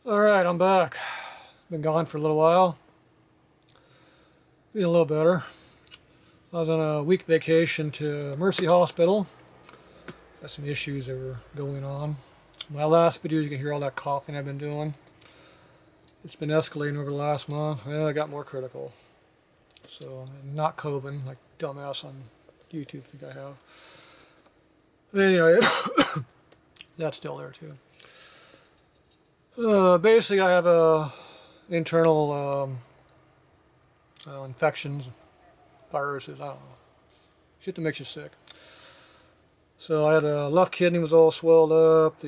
Alright, I'm back. Been gone for a little while. Feeling a little better. I was on a week vacation to Mercy Hospital. Got some issues that were going on. My last video, you can hear all that coughing I've been doing. It's been escalating over the last month. Well, I got more critical. So, not COVID, like dumbass on YouTube think I have. But anyway, that's still there too. Basically, I have internal infections, viruses, I don't know. Shit that makes you sick. So I had a left kidney was all swelled up,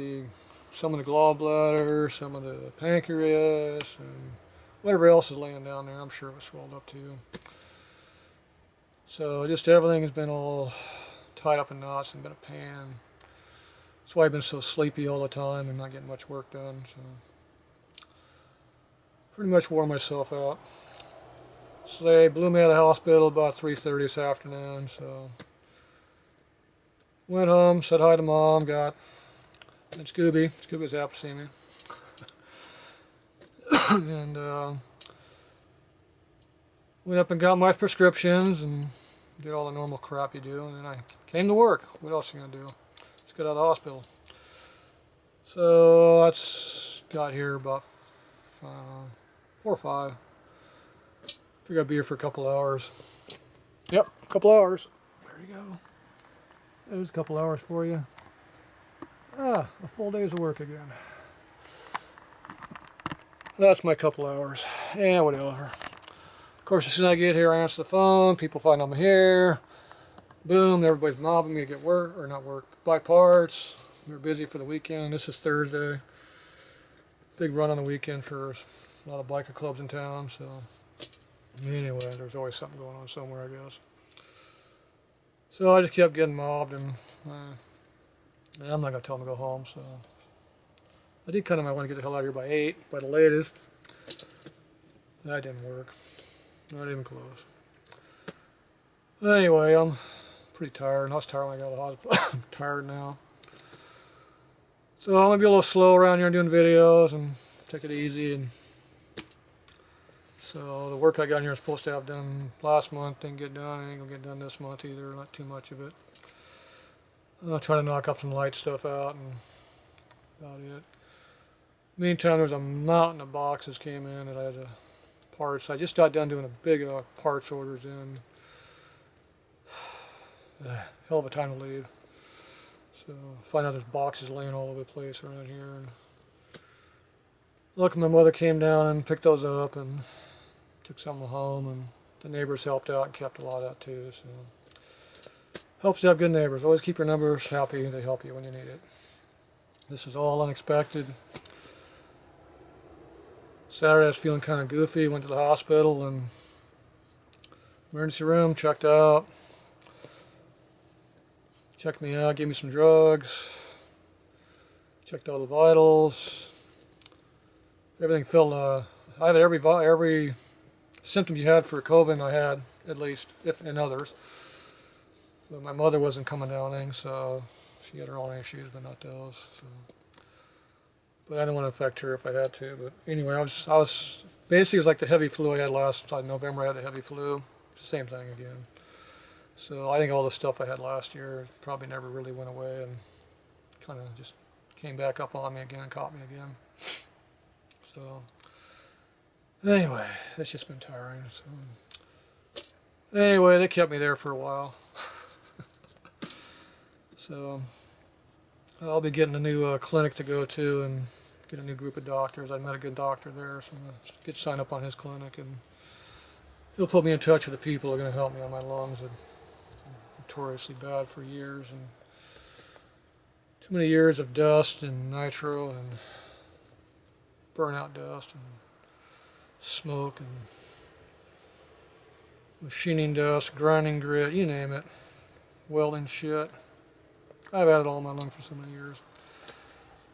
some of the gallbladder, some of the pancreas, and whatever else is laying down there, I'm sure it was swelled up too. So just everything has been all tied up in knots and been a pain. That's why I've been so sleepy all the time and not getting much work done. So pretty much wore myself out. So they blew me out of the hospital about 3:30 this afternoon. So went home, said hi to Mom, and Scooby. Scooby was happy to see me. And went up and got my prescriptions and did all the normal crap you do. And then I came to work. What else are you going to do? Just get out of the hospital. So I got here about 4 or 5. Figured I'd be here for a couple hours. Yep, a couple hours. There you go. There's a couple hours for you. A full day's of work again. That's my couple hours. Yeah, whatever. Of course, as soon as I get here, I answer the phone. People find I'm here. Boom, everybody's mobbing me to get work, or not work, buy parts. We're busy for the weekend. This is Thursday. Big run on the weekend for a lot of biker clubs in town. So anyway, there's always something going on somewhere, I guess. So I just kept getting mobbed, and I'm not going to tell them to go home. So I did kind of want to get the hell out of here by 8, by the latest. That didn't work. Not even close. Anyway, I'm pretty tired, and I was tired when I got out of the hospital. I'm tired now. So I'm going to be a little slow around here doing videos and take it easy. And so the work I got in here is supposed to have done last month, didn't get done. It ain't going to get done this month either, not too much of it. I'll try to knock up some light stuff out and about it. Meantime, there's a mountain of boxes came in that I had to parts. I just got done doing a big parts orders in. Hell of a time to leave. So find out there's boxes laying all over the place around here. And luckily my mother came down and picked those up and took some home, and the neighbors helped out and kept a lot of that too. So helps to have good neighbors. Always keep your neighbors happy. They help you when you need it. This is all unexpected. Saturday I was feeling kind of goofy. Went to the hospital and emergency room, checked out. Checked me out, gave me some drugs, checked all the vitals. Everything felt, I had every symptom you had for COVID, I had, at least, and others. But my mother wasn't coming down anything, so she had her own issues, but not those. So. But I didn't want to affect her if I had to. But anyway, I was basically, it was like the heavy flu I had last November. I had the heavy flu. It's the same thing again. So I think all the stuff I had last year probably never really went away and kind of just came back up on me again and caught me again. So anyway, it's just been tiring. So anyway, they kept me there for a while. So I'll be getting a new clinic to go to and get a new group of doctors. I met a good doctor there, so I'm going to get signed up on his clinic, and he'll put me in touch with the people who are going to help me on my lungs. Notoriously bad for years, and too many years of dust and nitro and burnout dust and smoke and machining dust, grinding grit, you name it, welding shit. I've had it all in my lung for so many years.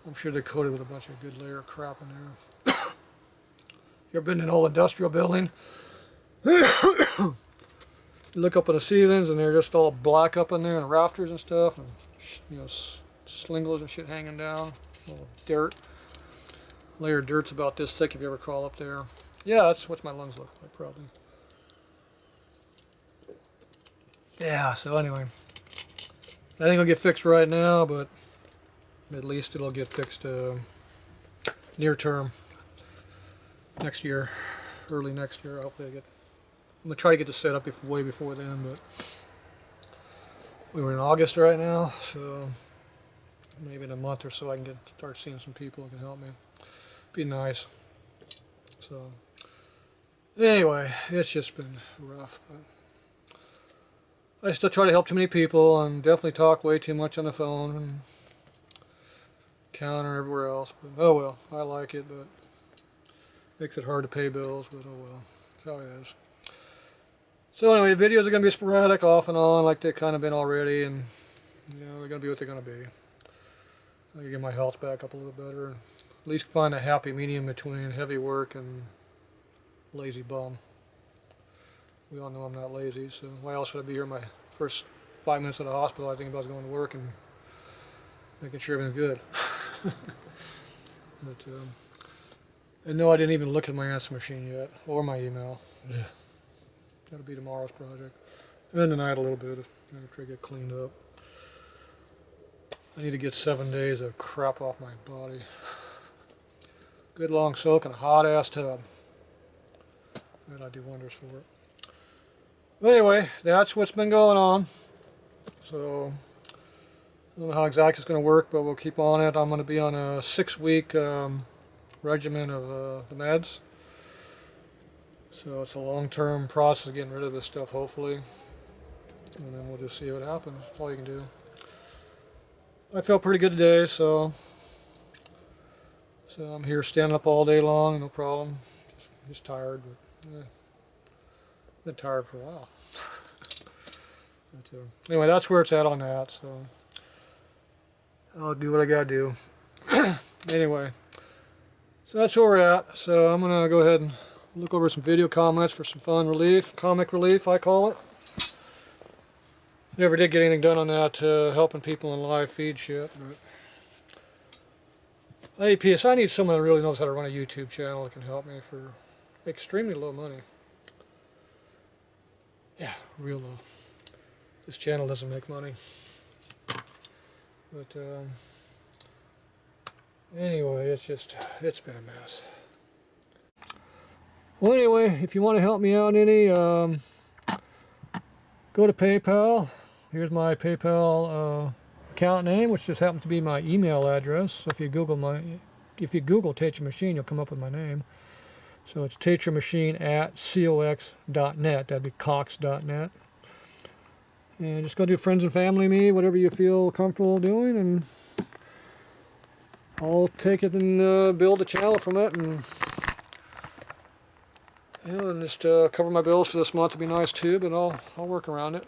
I'm sure they coated with a bunch of good layer of crap in there. You ever been in an old industrial building? You look up at the ceilings and they're just all black up in there, and rafters and stuff, and slingles and shit hanging down, all dirt. Layer of dirt's about this thick if you ever crawl up there. Yeah, that's what my lungs look like, probably. Yeah, so anyway. That ain't gonna get fixed right now, but at least it'll get fixed near term. Next year. Early next year. Hopefully I'm gonna try to get this set up way before then, but we're in August right now, so maybe in a month or so I can start seeing some people who can help me. Be nice. So anyway, it's just been rough. But I still try to help too many people and definitely talk way too much on the phone and counter everywhere else. But oh well, I like it, but makes it hard to pay bills, but oh well, that's how it is. So anyway, videos are going to be sporadic off and on like they've kind of been already, and you know, they're going to be what they're going to be. I can get my health back up a little better, and at least find a happy medium between heavy work and lazy bum. We all know I'm not lazy, so why else would I be here my first 5 minutes at the hospital? I think about going to work and making sure everything's good. But and no, I didn't even look at my answer machine yet, or my email. That'll be tomorrow's project. And tonight a little bit after I get cleaned up. I need to get 7 days of crap off my body. Good long soak in a hot ass tub. That'll do wonders for it. But anyway, that's what's been going on. So I don't know how exactly it's going to work, but we'll keep on it. I'm going to be on a 6-week regimen of the meds. So it's a long-term process getting rid of this stuff, hopefully. And then we'll just see what happens. That's all you can do. I felt pretty good today, so I'm here standing up all day long, no problem. Just tired, but been tired for a while. But, anyway, that's where it's at on that, so I'll do what I gotta do. Anyway, so that's where we're at. So I'm gonna go ahead and look over some video comments for some fun relief, comic relief I call it. Never did get anything done on that helping people in live feed shit, but I need someone that really knows how to run a YouTube channel that can help me for extremely low money. Yeah, real low. This channel doesn't make money. But anyway, it's been a mess. Well, anyway, if you want to help me out any, go to PayPal. Here's my PayPal account name, which just happens to be my email address. So if you Google Tatro Machine, you'll come up with my name. So it's tatromachine@cox.net. That'd be cox.net. And just go do friends and family me, whatever you feel comfortable doing, and I'll take it and build a channel from it, and and just cover my bills for this month would be nice too, but I'll work around it.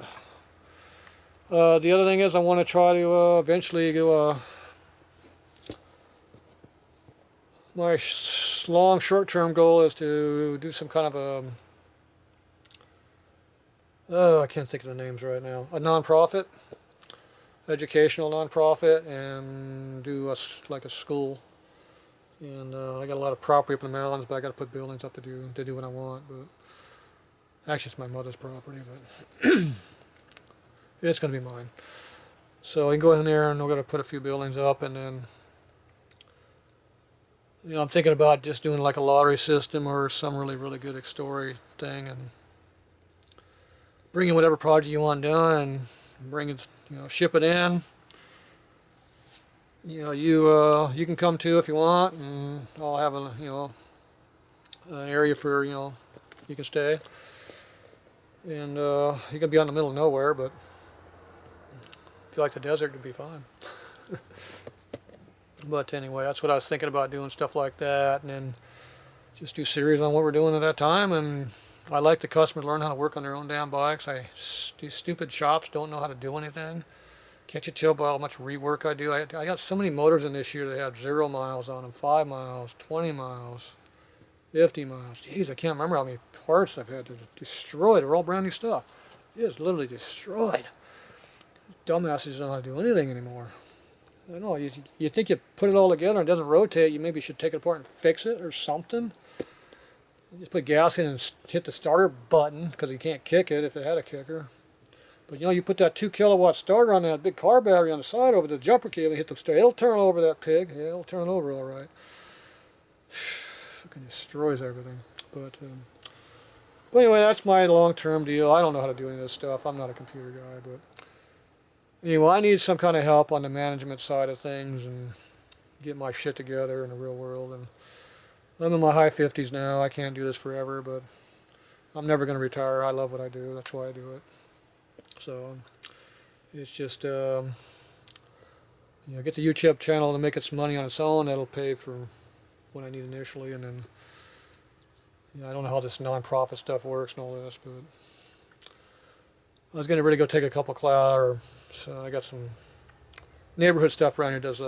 The other thing is I want to try to eventually go my long short-term goal is to do some kind of I can't think of the names right now, a non-profit, educational non-profit, and do like a school. And I got a lot of property up in the mountains, but I got to put buildings up to do what I want. But actually, it's my mother's property, but it's going to be mine. So I can go in there and we're going to put a few buildings up, and then I'm thinking about just doing like a lottery system or some really, really good story thing, and bring in whatever project you want done, and bring it, ship it in. You can come too if you want, and I'll have an area for you can stay, and you can be out in the middle of nowhere, but if you like the desert, it'd be fine. But anyway, that's what I was thinking about, doing stuff like that, and then just do series on what we're doing at that time. And I like the customers learn how to work on their own damn bikes. These stupid shops don't know how to do anything. Can't you tell by how much rework I do? I got so many motors in this year that have 0 miles on them, 5 miles, 20 miles, 50 miles. Jeez, I can't remember how many parts I've had to destroy. They're all brand new stuff. It is literally destroyed. Dumbasses don't know how to do anything anymore. I don't know, you think you put it all together and it doesn't rotate, you maybe should take it apart and fix it or something. You just put gas in and hit the starter button because you can't kick it if it had a kicker. But you know, you put that 2 kilowatt starter on that big car battery on the side over the jumper cable, hit the starter, it'll turn over that pig. Yeah, it'll turn over all right. Fucking destroys everything. But anyway, that's my long-term deal. I don't know how to do any of this stuff. I'm not a computer guy, but anyway, I need some kind of help on the management side of things and get my shit together in the real world. And I'm in my high 50s now. I can't do this forever, but I'm never going to retire. I love what I do. That's why I do it. So it's just, you know, get the YouTube channel to make it some money on its own. That'll pay for what I need initially, and then, you know, I don't know how this non-profit stuff works and all this, but I was going to really go take a couple classes. So I got some neighborhood stuff around here. Does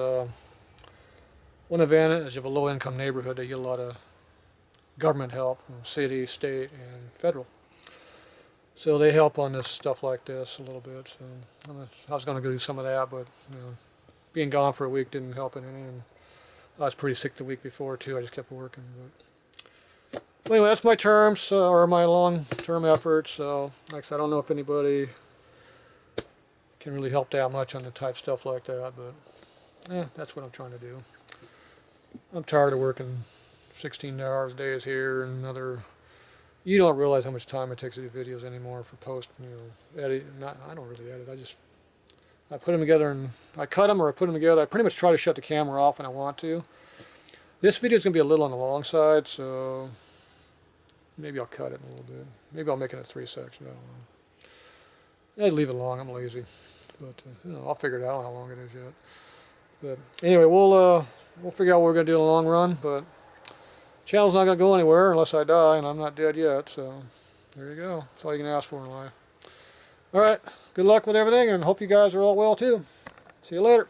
one advantage of a low-income neighborhood, they get a lot of government help from city, state, and federal. So they help on this stuff like this a little bit. So I was going to go do some of that, but you know, being gone for a week didn't help it any. And I was pretty sick the week before too. I just kept working. But anyway, that's my terms or my long-term efforts. So like I said, I don't know if anybody can really help that much on the type stuff like that, but that's what I'm trying to do. I'm tired of working 16 hours days here and another. You don't realize how much time it takes to do videos anymore for post, you know, edit. I don't really edit. I put them together and I cut them or I put them together. I pretty much try to shut the camera off when I want to. This video is going to be a little on the long side, so maybe I'll cut it a little bit. Maybe I'll make it a 3 section. I don't know. I'd leave it long. I'm lazy, but you know, I'll figure it out. I don't know how long it is yet. But anyway, we'll figure out what we're going to do in the long run. But channel's not going to go anywhere unless I die, and I'm not dead yet, so there you go. That's all you can ask for in life. Alright, good luck with everything, and hope you guys are all well too. See you later.